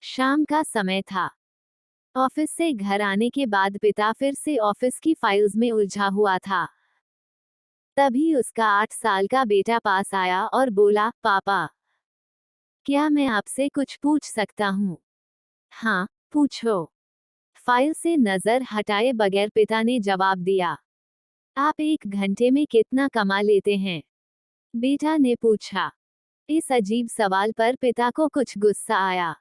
शाम का समय था। ऑफिस से घर आने के बाद पिता फिर से ऑफिस की फाइल्स में उलझा हुआ था। तभी उसका 8 साल का बेटा पास आया और बोला, पापा, क्या मैं आपसे कुछ पूछ सकता हूँ? हाँ, पूछो। फाइल से नजर हटाए बगैर पिता ने जवाब दिया। आप 1 घंटे में कितना कमा लेते हैं? बेटा ने पूछा। इस अजीब सवाल पर पिता को कुछ गुस्सा आया।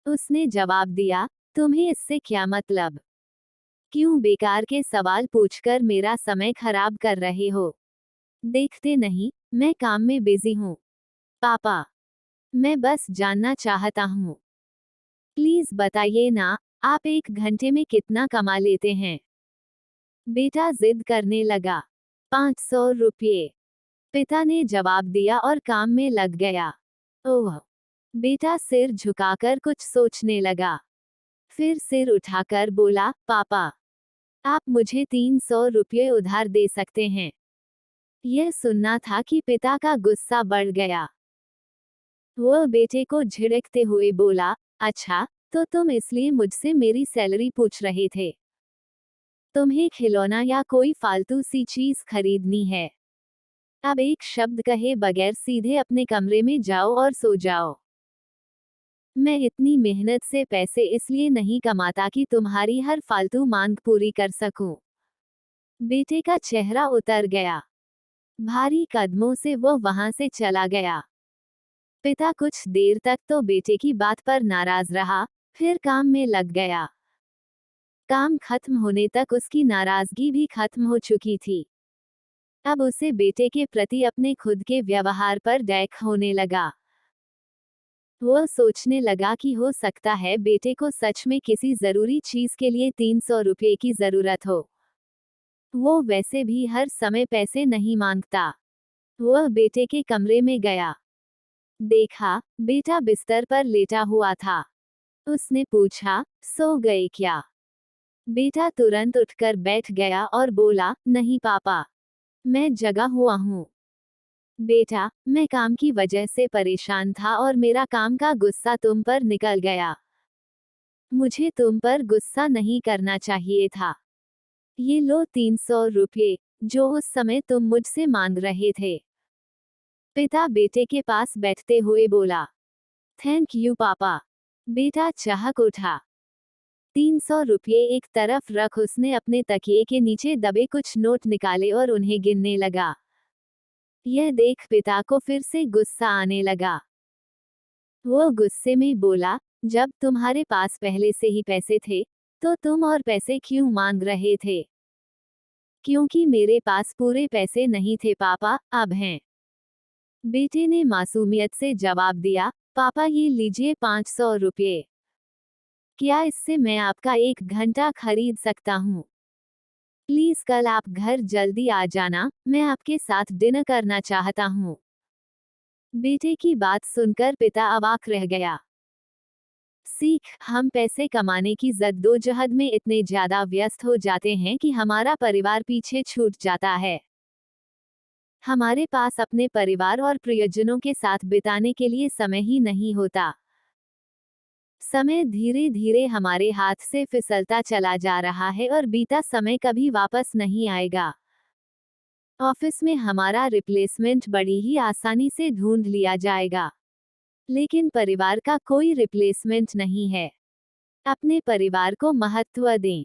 उसने जवाब दिया, तुम्हें इससे क्या मतलब? क्यों बेकार के सवाल पूछकर मेरा समय खराब कर रहे हो? देखते नहीं, मैं काम में बिजी हूँ। पापा, मैं बस जानना चाहता हूँ। प्लीज बताइए ना, आप 1 घंटे में कितना कमा लेते हैं? बेटा जिद करने लगा। 500 रुपये, पिता ने जवाब दिया और काम में लग गया। ओह! बेटा सिर झुकाकर कुछ सोचने लगा। फिर सिर उठाकर बोला, पापा, आप मुझे 300 रुपये उधार दे सकते हैं। यह सुनना था कि पिता का गुस्सा बढ़ गया। वह बेटे को झिड़कते हुए बोला, अच्छा, तो तुम इसलिए मुझसे मेरी सैलरी पूछ रहे थे? तुम्हें खिलौना या कोई फालतू सी चीज खरीदनी है? अब एक शब्द कहे बगैर सीधे अपने कमरे में जाओ और सो जाओ। मैं इतनी मेहनत से पैसे इसलिए नहीं कमाता कि तुम्हारी हर फालतू मांग पूरी कर सकूं। बेटे का चेहरा उतर गया। भारी कदमों से वो वहां से चला गया। पिता कुछ देर तक तो बेटे की बात पर नाराज रहा, फिर काम में लग गया। काम खत्म होने तक उसकी नाराजगी भी खत्म हो चुकी थी। अब उसे बेटे के प्रति अपने खुद के व्यवहार पर डैक होने लगा। वह सोचने लगा कि हो सकता है बेटे को सच में किसी जरूरी चीज के लिए 300 रुपये की जरूरत हो। वो वैसे भी हर समय पैसे नहीं मांगता। वह बेटे के कमरे में गया। देखा, बेटा बिस्तर पर लेटा हुआ था। उसने पूछा, सो गए क्या? बेटा तुरंत उठकर बैठ गया और बोला, नहीं पापा, मैं जगा हुआ हूँ। बेटा, मैं काम की वजह से परेशान था और मेरा काम का गुस्सा तुम पर निकल गया। मुझे तुम पर गुस्सा नहीं करना चाहिए था। ये लो 300 रुपये, जो उस समय तुम मुझसे मांग रहे थे। पिता बेटे के पास बैठते हुए बोला, थैंक यू पापा। बेटा चहक उठा। 300 रुपये एक तरफ रख उसने अपने तकिए के नीचे दबे कुछ नोट निकाले और उन्हें गिनने लगा। यह देख पिता को फिर से गुस्सा आने लगा। वो गुस्से में बोला, जब तुम्हारे पास पहले से ही पैसे थे, तो तुम और पैसे क्यों मांग रहे थे? क्योंकि मेरे पास पूरे पैसे नहीं थे पापा, अब हैं। बेटे ने मासूमियत से जवाब दिया, पापा ये लीजिए 500 रुपये। क्या इससे मैं आपका 1 घंटा खरीद सकता हूँ? प्लीज कल आप घर जल्दी आ जाना, मैं आपके साथ डिनर करना चाहता हूँ। बेटे की बात सुनकर पिता अवाक रह गया। सीख, हम पैसे कमाने की जद्दोजहद में इतने ज्यादा व्यस्त हो जाते हैं कि हमारा परिवार पीछे छूट जाता है। हमारे पास अपने परिवार और प्रियजनों के साथ बिताने के लिए समय ही नहीं होता। समय धीरे धीरे हमारे हाथ से फिसलता चला जा रहा है और बीता समय कभी वापस नहीं आएगा। ऑफिस में हमारा रिप्लेसमेंट बड़ी ही आसानी से ढूंढ लिया जाएगा, लेकिन परिवार का कोई रिप्लेसमेंट नहीं है। अपने परिवार को महत्व दें।